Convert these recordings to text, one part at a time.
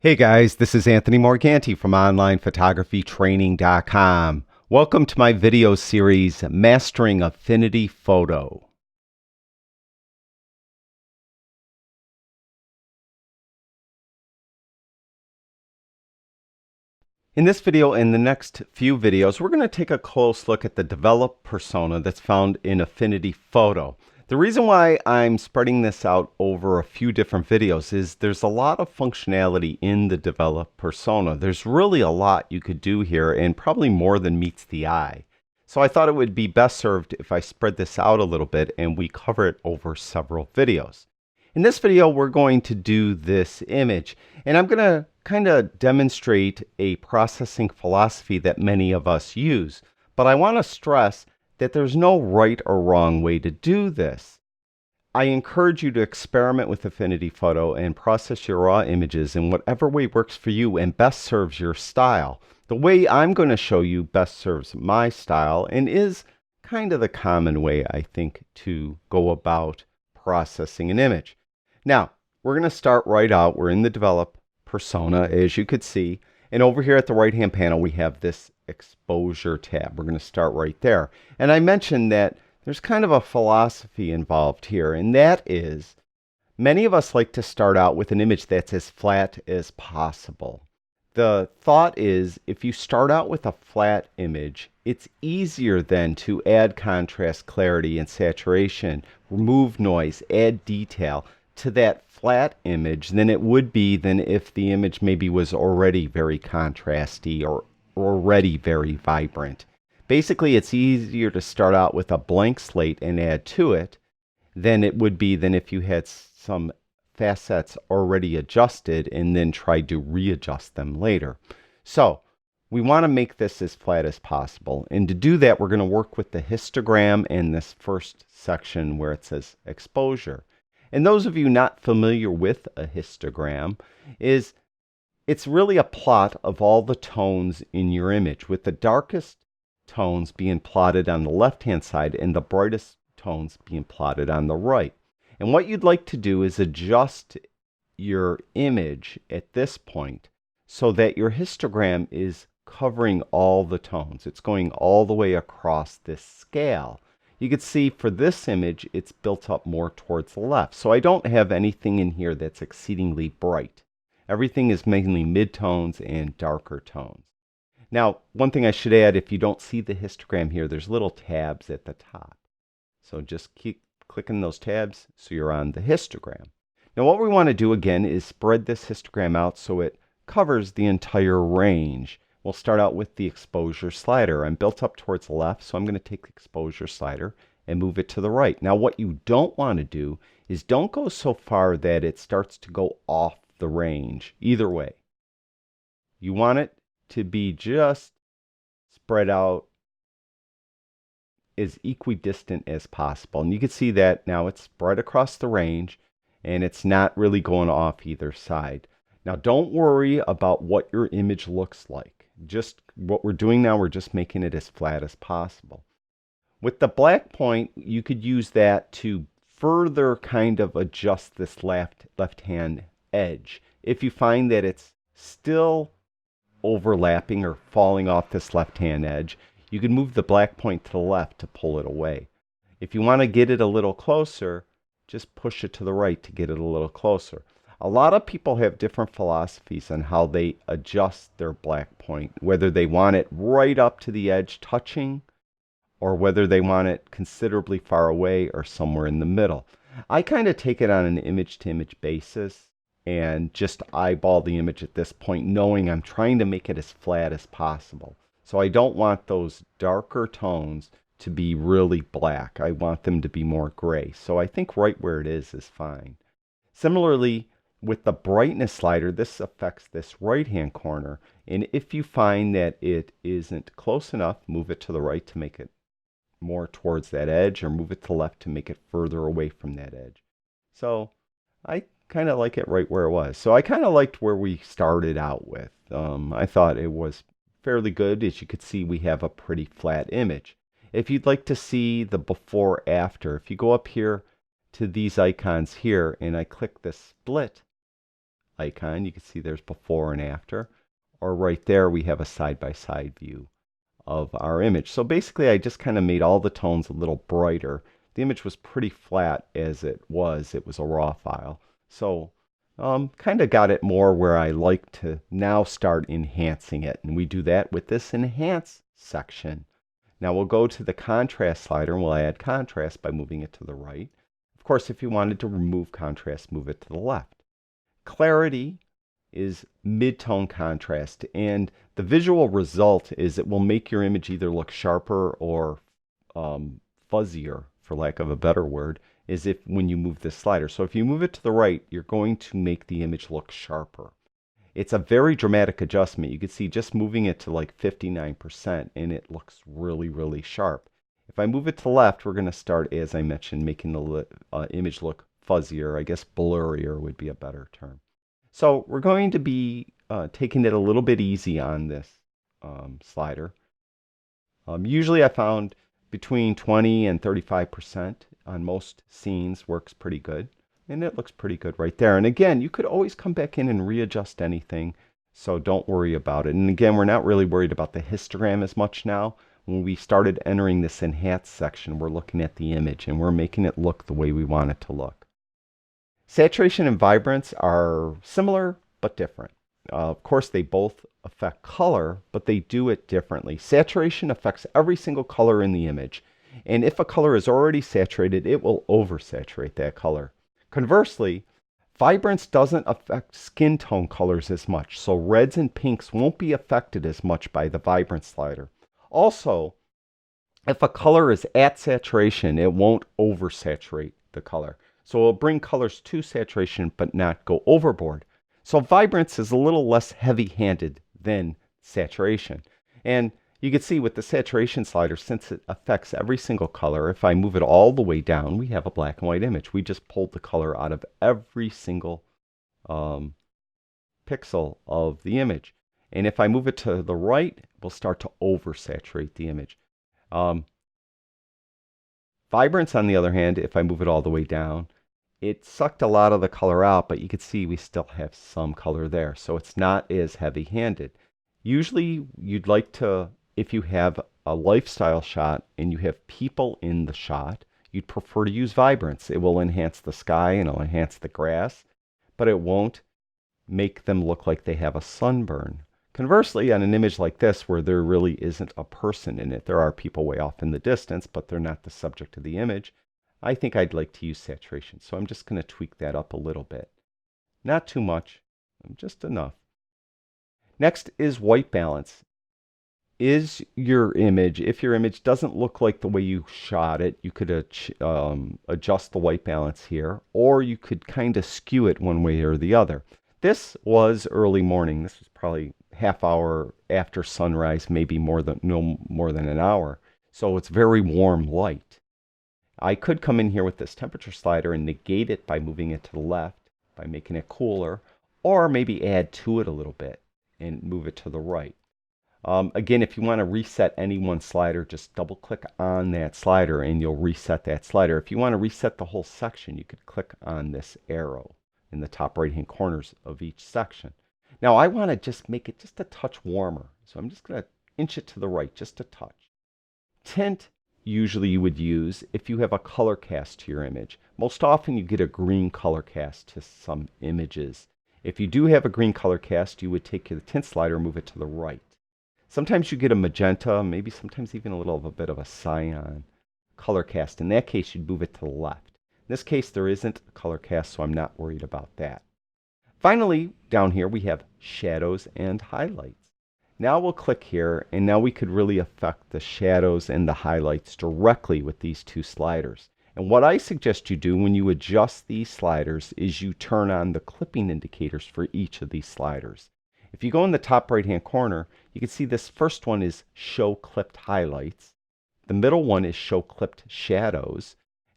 Hey guys, this is Anthony Morganti from OnlinePhotographyTraining.com. Welcome to my video series, Mastering Affinity Photo. In this video and the next few videos, we're going to take a close look at the developed persona that's found in Affinity Photo. The reason why I'm spreading this out over a few different videos is there's a lot of functionality in the developed persona. There's really a lot you could do here, and probably more than meets the eye. So I thought it would be best served if I spread this out a little bit and we cover it over several videos. In this video, we're going to do this image, and I'm going to kind of demonstrate a processing philosophy that many of us use. But I want to stress that there's no right or wrong way to do this. I encourage you to experiment with Affinity Photo and process your raw images in whatever way works for you and best serves your style. The way I'm going to show you best serves my style and is kind of the common way, I think, to go about processing an image. Now, we're going to start right out. We're in the develop persona, as you could see. And over here at the right-hand panel, we have this exposure tab. We're going to start right there. And I mentioned that there's kind of a philosophy involved here, and that is many of us like to start out with an image that's as flat as possible. The thought is if you start out with a flat image, it's easier then to add contrast, clarity, and saturation, remove noise, add detail to that flat image than it would be than if the image maybe was already very contrasty or already very vibrant. Basically, it's easier to start out with a blank slate and add to it than it would be than if you had some facets already adjusted and then tried to readjust them later. So we want to make this as flat as possible. And to do that, we're going to work with the histogram in this first section where it says exposure. And those of you not familiar with a histogram, it's really a plot of all the tones in your image, with the darkest tones being plotted on the left-hand side and the brightest tones being plotted on the right. And what you'd like to do is adjust your image at this point so that your histogram is covering all the tones. It's going all the way across this scale. You can see for this image, it's built up more towards the left. So I don't have anything in here that's exceedingly bright. Everything is mainly midtones and darker tones. Now, one thing I should add, if you don't see the histogram here, there's little tabs at the top. So just keep clicking those tabs so you're on the histogram. Now what we want to do again is spread this histogram out so it covers the entire range. We'll start out with the exposure slider. I'm built up towards the left, so I'm going to take the exposure slider and move it to the right. Now what you don't want to do is don't go so far that it starts to go off the range either way. You want it to be just spread out as equidistant as possible. And you can see that now it's spread across the range and it's not really going off either side. Now don't worry about what your image looks like. Just what we're doing now, we're just making it as flat as possible. With the black point, you could use that to further kind of adjust this left-hand edge. If you find that it's still overlapping or falling off this left-hand edge, you can move the black point to the left to pull it away. If you want to get it a little closer, just push it to the right to get it a little closer. A lot of people have different philosophies on how they adjust their black point, whether they want it right up to the edge touching or whether they want it considerably far away or somewhere in the middle. I kind of take it on an image-to-image basis and just eyeball the image at this point, knowing I'm trying to make it as flat as possible. So I don't want those darker tones to be really black. I want them to be more gray. So I think right where it is fine. Similarly, with the brightness slider, this affects this right-hand corner. And if you find that it isn't close enough, move it to the right to make it more towards that edge, or move it to the left to make it further away from that edge. So I kind of like it right where it was. So I kind of liked where we started out with. I thought it was fairly good. As you could see, we have a pretty flat image. If you'd like to see the before after, if you go up here to these icons here and I click the split icon. You can see there's before and after. Or right there, we have a side-by-side view of our image. So basically, I just kind of made all the tones a little brighter. The image was pretty flat as it was. It was a raw file. So kind of got it more where I like to now start enhancing it. And we do that with this Enhance section. Now we'll go to the Contrast slider and we'll add contrast by moving it to the right. Of course, if you wanted to remove contrast, move it to the left. Clarity is mid-tone contrast, and the visual result is it will make your image either look sharper or fuzzier, for lack of a better word, is if when you move this slider. So if you move it to the right, you're going to make the image look sharper. It's a very dramatic adjustment. You can see just moving it to like 59% and it looks really, really sharp. If I move it to the left, we're going to start, as I mentioned, making the image look fuzzier. I guess blurrier would be a better term. So we're going to be taking it a little bit easy on this slider. Usually I found between 20 and 35% on most scenes works pretty good. And it looks pretty good right there. And again, you could always come back in and readjust anything. So don't worry about it. And again, we're not really worried about the histogram as much now. When we started entering this Enhance section, we're looking at the image and we're making it look the way we want it to look. Saturation and vibrance are similar but different. Of course, they both affect color, but they do it differently. Saturation affects every single color in the image. And if a color is already saturated, it will oversaturate that color. Conversely, vibrance doesn't affect skin tone colors as much, so reds and pinks won't be affected as much by the vibrance slider. Also, if a color is at saturation, it won't oversaturate the color. So it'll bring colors to saturation but not go overboard. So vibrance is a little less heavy-handed than saturation. And you can see with the saturation slider, since it affects every single color, if I move it all the way down, we have a black and white image. We just pulled the color out of every single pixel of the image. And if I move it to the right, we'll start to oversaturate the image. Vibrance, on the other hand, if I move it all the way down, it sucked a lot of the color out, but you can see we still have some color there. So it's not as heavy-handed. Usually you'd like to, if you have a lifestyle shot and you have people in the shot, you'd prefer to use vibrance. It will enhance the sky and it'll enhance the grass, but it won't make them look like they have a sunburn. Conversely, on an image like this where there really isn't a person in it, there are people way off in the distance, but they're not the subject of the image, I think I'd like to use saturation. So I'm just going to tweak that up a little bit. Not too much, just enough. Next is white balance. Is your image, if your image doesn't look like the way you shot it, you could adjust the white balance here, or you could kind of skew it one way or the other. This was early morning. This was probably half hour after sunrise, maybe no more than an hour. So it's very warm light. I could come in here with this temperature slider and negate it by moving it to the left, by making it cooler, or maybe add to it a little bit and move it to the right. Again, if you want to reset any one slider, just double click on that slider and you'll reset that slider. If you want to reset the whole section, you could click on this arrow in the top right hand corners of each section. Now I want to just make it just a touch warmer. So I'm just going to inch it to the right just a touch. Tint usually you would use if you have a color cast to your image. Most often you get a green color cast to some images. If you do have a green color cast, you would take the tint slider and move it to the right. Sometimes you get a magenta, maybe sometimes even a little of a bit of a cyan color cast. In that case, you'd move it to the left. In this case, there isn't a color cast, so I'm not worried about that. Finally, down here we have shadows and highlights. Now we'll click here, and now we could really affect the shadows and the highlights directly with these two sliders. And what I suggest you do when you adjust these sliders is you turn on the clipping indicators for each of these sliders. If you go in the top right hand corner, you can see this first one is Show Clipped Highlights. The middle one is Show Clipped Shadows.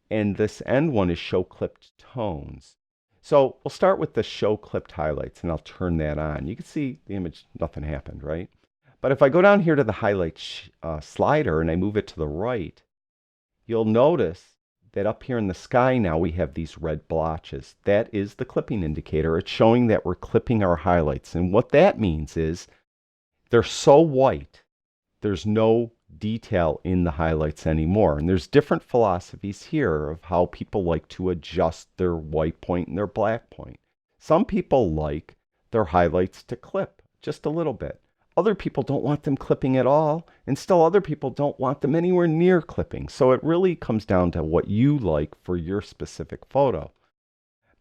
And this end one is Show Clipped Tones. So we'll start with the Show Clipped Highlights, and I'll turn that on. You can see the image, nothing happened, right? But if I go down here to the Highlights slider and I move it to the right, you'll notice that up here in the sky now we have these red blotches. That is the clipping indicator. It's showing that we're clipping our highlights. And what that means is they're so white, there's no detail in the highlights anymore. And there's different philosophies here of how people like to adjust their white point and their black point. Some people like their highlights to clip just a little bit. Other people don't want them clipping at all, and still other people don't want them anywhere near clipping. So it really comes down to what you like for your specific photo.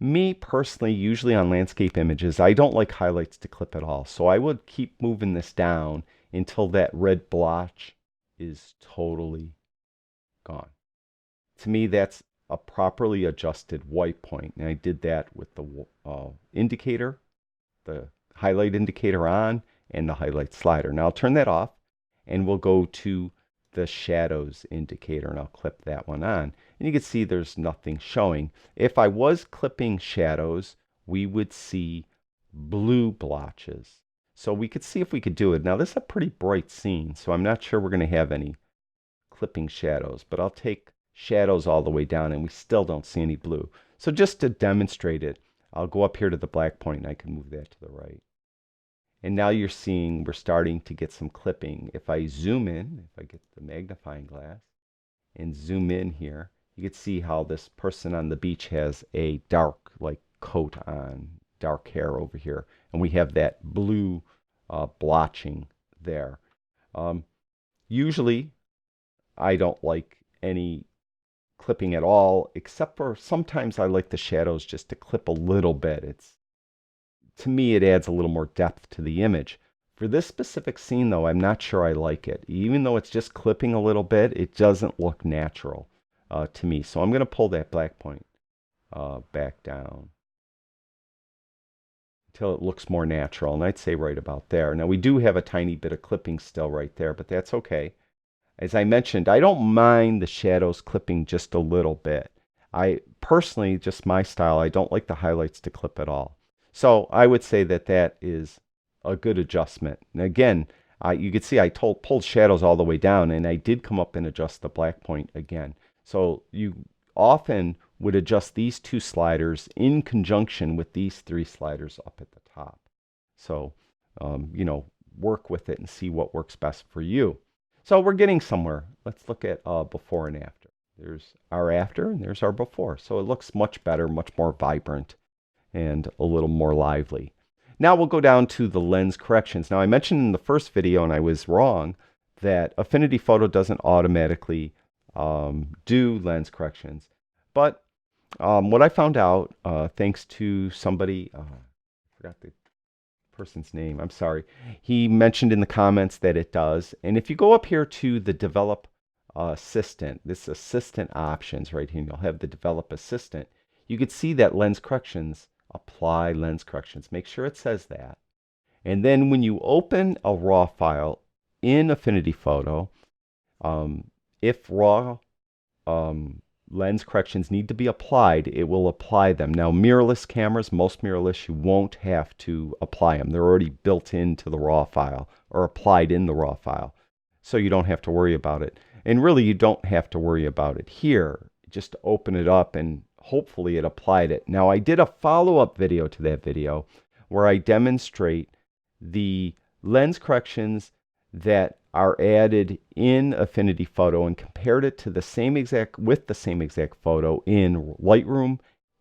Me personally, usually on landscape images, I don't like highlights to clip at all. So I would keep moving this down until that red blotch is totally gone. To me, that's a properly adjusted white point. And I did that with the indicator, the highlight indicator on, and the highlight slider. Now I'll turn that off and we'll go to the shadows indicator and I'll clip that one on. And you can see there's nothing showing. If I was clipping shadows, we would see blue blotches. So we could see if we could do it. Now this is a pretty bright scene, so I'm not sure we're going to have any clipping shadows, but I'll take shadows all the way down and we still don't see any blue. So just to demonstrate it, I'll go up here to the black point and I can move that to the right. And now you're seeing we're starting to get some clipping. If I zoom in, if I get the magnifying glass and zoom in here, you can see how this person on the beach has a dark like coat on, dark hair over here. And we have that blue blotching there. Usually I don't like any clipping at all, except for sometimes I like the shadows just to clip a little bit. To me, it adds a little more depth to the image. For this specific scene, though, I'm not sure I like it. Even though it's just clipping a little bit, it doesn't look natural to me. So I'm going to pull that black point back down until it looks more natural. And I'd say right about there. Now, we do have a tiny bit of clipping still right there, but that's okay. As I mentioned, I don't mind the shadows clipping just a little bit. I personally, just my style, I don't like the highlights to clip at all. So I would say that that is a good adjustment. And again, you can see I pulled shadows all the way down, and I did come up and adjust the black point again. So you often would adjust these two sliders in conjunction with these three sliders up at the top. So, you know, work with it and see what works best for you. So we're getting somewhere. Let's look at before and after. There's our after and there's our before. So it looks much better, much more vibrant, and a little more lively. Now we'll go down to the lens corrections. Now I mentioned in the first video, and I was wrong, that Affinity Photo doesn't automatically do lens corrections. But what I found out, thanks to somebody, I forgot the person's name, I'm sorry, he mentioned in the comments that it does. And if you go up here to the Develop Assistant, this Assistant options right here, and you'll have the Develop Assistant, you could see that lens corrections, apply lens corrections. Make sure it says that. And then when you open a raw file in Affinity Photo, if raw lens corrections need to be applied, it will apply them. Now, mirrorless cameras, most mirrorless, you won't have to apply them. They're already built into the raw file or applied in the raw file. So you don't have to worry about it. And really, you don't have to worry about it here. Just open it up and hopefully it applied it. Now I did a follow-up video to that video where I demonstrate the lens corrections that are added in Affinity Photo and compared it to the same exact photo in Lightroom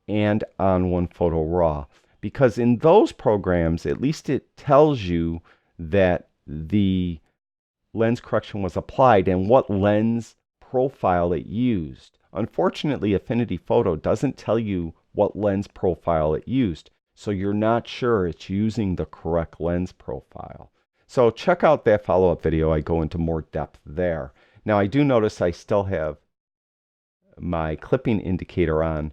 and on OnePhoto RAW. Because in those programs, at least it tells you that the lens correction was applied and what lens profile it used. Unfortunately, Affinity Photo doesn't tell you what lens profile it used, so you're not sure it's using the correct lens profile. So check out that follow-up video. I go into more depth there. Now, I do notice I still have my clipping indicator on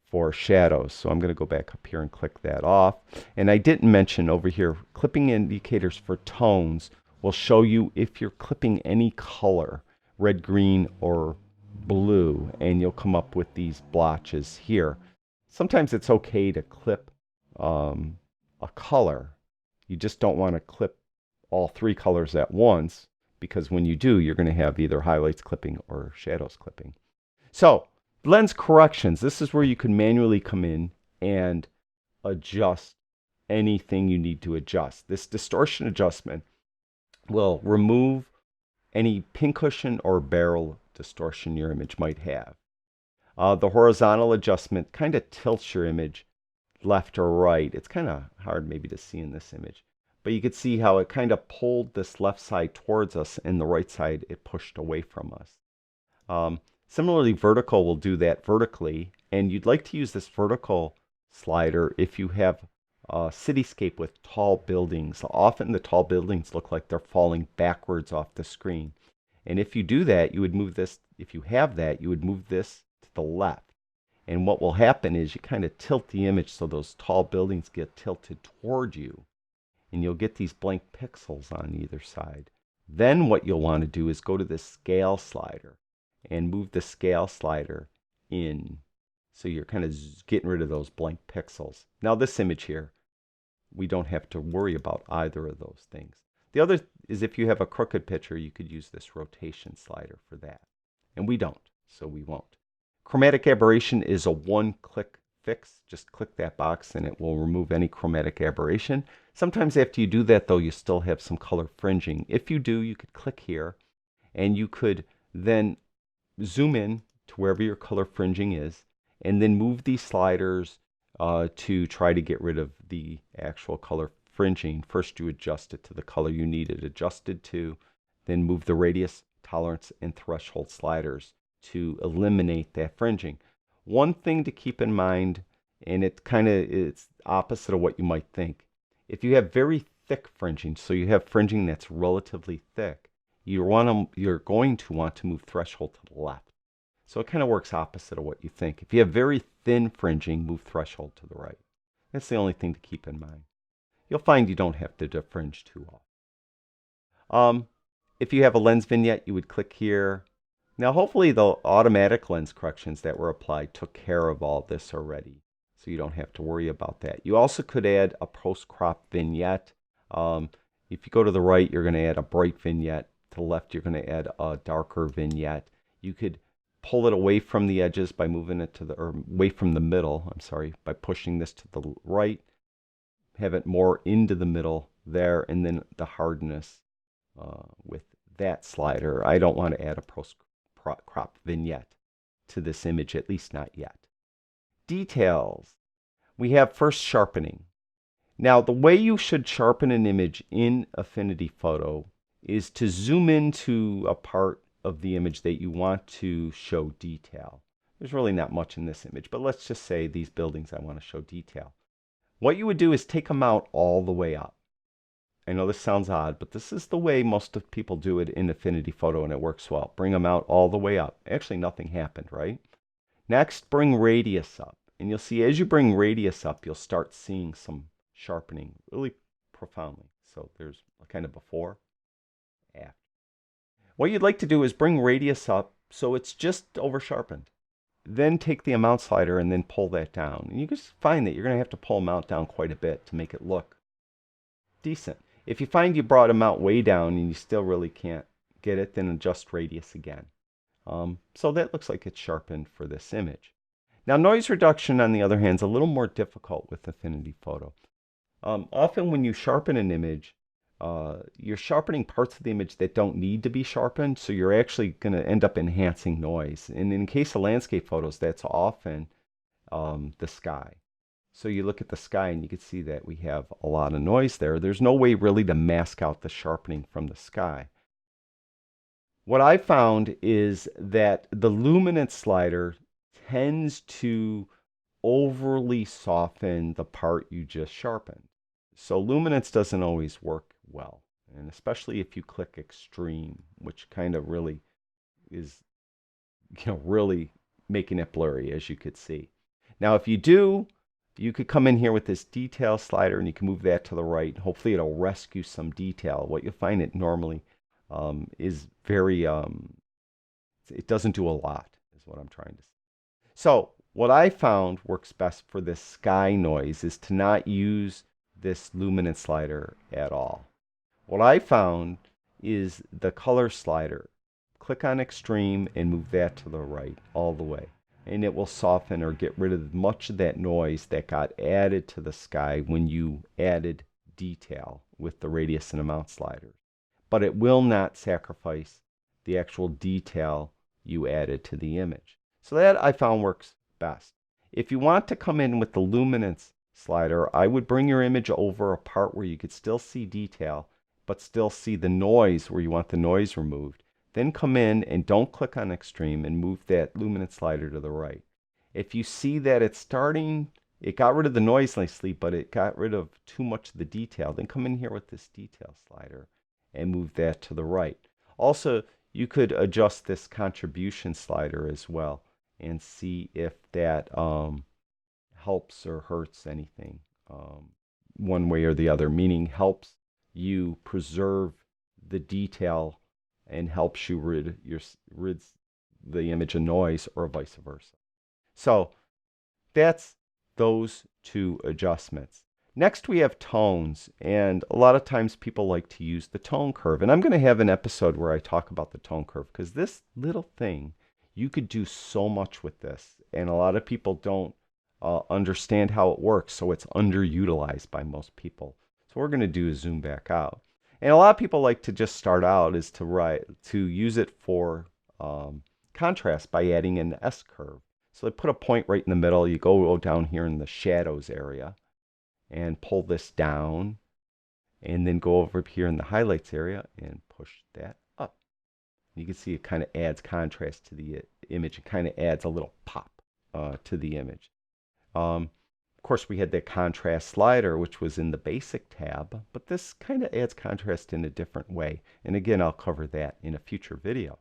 for shadows, so I'm going to go back up here and click that off. And I didn't mention over here, clipping indicators for tones will show you if you're clipping any color, red, green, or blue, and you'll come up with these blotches here. Sometimes it's okay to clip a color. You just don't want to clip all three colors at once, because when you do, you're going to have either highlights clipping or shadows clipping. So Lens corrections. This is where you can manually come in and adjust anything you need to adjust. This distortion adjustment will remove any pincushion or barrel distortion your image might have. The horizontal adjustment kind of tilts your image left or right. It's kind of hard maybe to see in this image, but you could see how it kind of pulled this left side towards us and the right side it pushed away from us. Similarly, vertical will do that vertically, and you'd like to use this vertical slider if you have a cityscape with tall buildings. Often the tall buildings look like they're falling backwards off the screen. And if you do that, you would move this, if you have that, you would move this to the left. And what will happen is you kind of tilt the image so those tall buildings get tilted toward you. And you'll get these blank pixels on either side. Then what you'll want to do is go to the scale slider and move the scale slider in. So you're kind of getting rid of those blank pixels. Now this image here, we don't have to worry about either of those things. The other is if you have a crooked picture, you could use this rotation slider for that. And we don't, so we won't. Chromatic aberration is a one-click fix. Just click that box and it will remove any chromatic aberration. Sometimes after you do that, though, you still have some color fringing. If you do, you could click here and you could then zoom in to wherever your color fringing is and then move these sliders to try to get rid of the actual color fringing. First you adjust it to the color you need it adjusted to, then move the radius, tolerance, and threshold sliders to eliminate that fringing. One thing to keep in mind, and it's opposite of what you might think. If you have very thick fringing, so you have fringing that's relatively thick, you're going to want to move threshold to the left. So it kind of works opposite of what you think. If you have very thin fringing, move threshold to the right. That's the only thing to keep in mind. You'll find you don't have to defringe too often. If you have a lens vignette, you would click here. Now hopefully the automatic lens corrections that were applied took care of all this already, so you don't have to worry about that. You also could add a post-crop vignette. If you go to the right, you're going to add a bright vignette. To the left, you're going to add a darker vignette. You could pull it away from the edges by moving it to the, or away from the middle, I'm sorry, by pushing this to the right. Have it more into the middle there, and then the hardness with that slider. I don't want to add a post-crop vignette to this image, at least not yet. Details. We have first sharpening. Now, the way you should sharpen an image in Affinity Photo is to zoom into a part of the image that you want to show detail. There's really not much in this image, but let's just say these buildings I want to show detail. What you would do is take them out all the way up. I know this sounds odd, but this is the way most of people do it in Affinity Photo, and it works well. Bring them out all the way up. Actually, nothing happened, right? Next, bring radius up. And you'll see as you bring radius up, you'll start seeing some sharpening really profoundly. So there's a kind of before, after. What you'd like to do is bring radius up so it's just over sharpened. Then take the amount slider and then pull that down. And you just find that you're going to have to pull amount down quite a bit to make it look decent. If you find you brought amount way down and you still really can't get it, then adjust radius again. So that looks like it's sharpened for this image. Now noise reduction, on the other hand, is a little more difficult with Affinity Photo. Often when you sharpen an image, you're sharpening parts of the image that don't need to be sharpened, so you're actually going to end up enhancing noise. And in case of landscape photos, that's often the sky. So you look at the sky and you can see that we have a lot of noise there. There's no way really to mask out the sharpening from the sky. What I found is that the luminance slider tends to overly soften the part you just sharpened. So luminance doesn't always work well, and especially if you click extreme, which kind of really is, really making it blurry, as you could see. Now, if you do, you could come in here with this detail slider and you can move that to the right. Hopefully it'll rescue some detail. What you'll find it normally is very, it doesn't do a lot, is what I'm trying to say. So what I found works best for this sky noise is to not use this luminance slider at all. What I found is the color slider. Click on extreme and move that to the right all the way. and it will soften or get rid of much of that noise that got added to the sky when you added detail with the radius and amount sliders. But it will not sacrifice the actual detail you added to the image. So that I found works best. If you want to come in with the luminance slider, I would bring your image over a part where you could still see detail, but still see the noise where you want the noise removed. Then come in and don't click on extreme and move that luminance slider to the right. If you see that it's starting, it got rid of the noise nicely, but it got rid of too much of the detail, then come in here with this detail slider and move that to the right. Also, you could adjust this contribution slider as well and see if that helps or hurts anything one way or the other, meaning helps you preserve the detail and helps you rid the image of noise, or vice versa. So that's those two adjustments. Next we have tones, and a lot of times people like to use the tone curve, and I'm going to have an episode where I talk about the tone curve, because this little thing, you could do so much with this, and a lot of people don't understand how it works, so it's underutilized by most people. So what we're going to do is zoom back out. And a lot of people like to just start out is to use it for contrast by adding an S curve. So they put a point right in the middle. You go down here in the shadows area and pull this down, and then go over here in the highlights area and push that up. You can see it kind of adds contrast to the image. It kind of adds a little pop to the image. Of course, we had the contrast slider, which was in the basic tab, but this kind of adds contrast in a different way. And again, I'll cover that in a future video.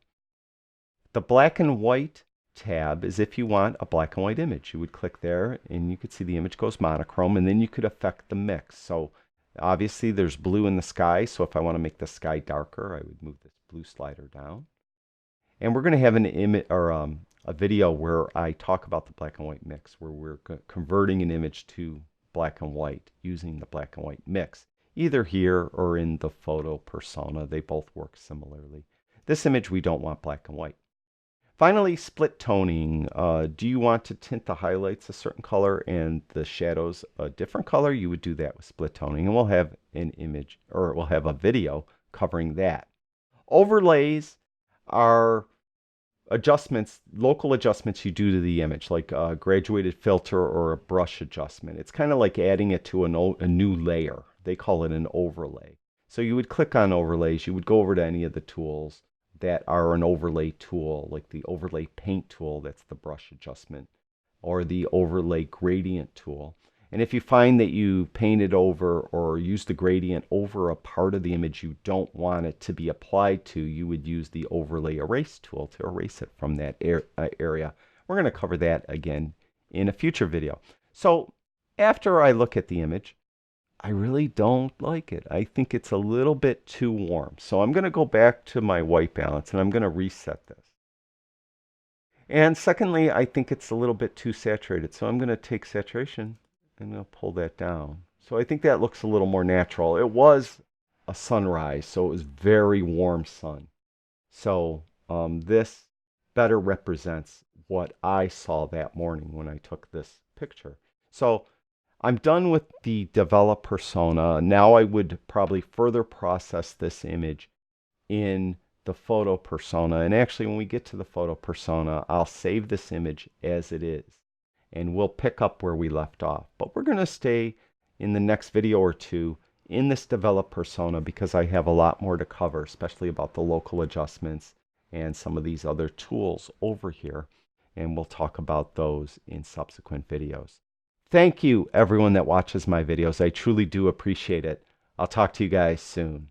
The black and white tab is if you want a black and white image. You would click there and you could see the image goes monochrome, and then you could affect the mix. So obviously there's blue in the sky, so if I want to make the sky darker, I would move this blue slider down. And we're going to have an image or a video where I talk about the black and white mix, where we're converting an image to black and white using the black and white mix, either here or in the photo persona. They both work similarly. This image, we don't want black and white. Finally, split toning. Do you want to tint the highlights a certain color and the shadows a different color? You would do that with split toning, and we'll have an image, or we'll have a video covering that. Overlays are adjustments, local adjustments you do to the image, like a graduated filter or a brush adjustment. It's kind of like adding it to a new layer. They call it an overlay. So you would click on overlays. You would go over to any of the tools that are an overlay tool, like the overlay paint tool, that's the brush adjustment, or the overlay gradient tool. And if you find that you painted over or used the gradient over a part of the image you don't want it to be applied to, you would use the overlay erase tool to erase it from that area. We're going to cover that again in a future video. So after I look at the image, I really don't like it. I think it's a little bit too warm. So I'm going to go back to my white balance and I'm going to reset this. And secondly, I think it's a little bit too saturated. So I'm going to take saturation and I'll pull that down. So I think that looks a little more natural. It was a sunrise, so it was very warm sun. So this better represents what I saw that morning when I took this picture. So I'm done with the develop persona. Now I would probably further process this image in the photo persona. And actually, when we get to the photo persona, I'll save this image as it is, and we'll pick up where we left off. But we're going to stay in the next video or two in this develop persona, because I have a lot more to cover, especially about the local adjustments and some of these other tools over here. And we'll talk about those in subsequent videos. Thank you, everyone that watches my videos. I truly do appreciate it. I'll talk to you guys soon.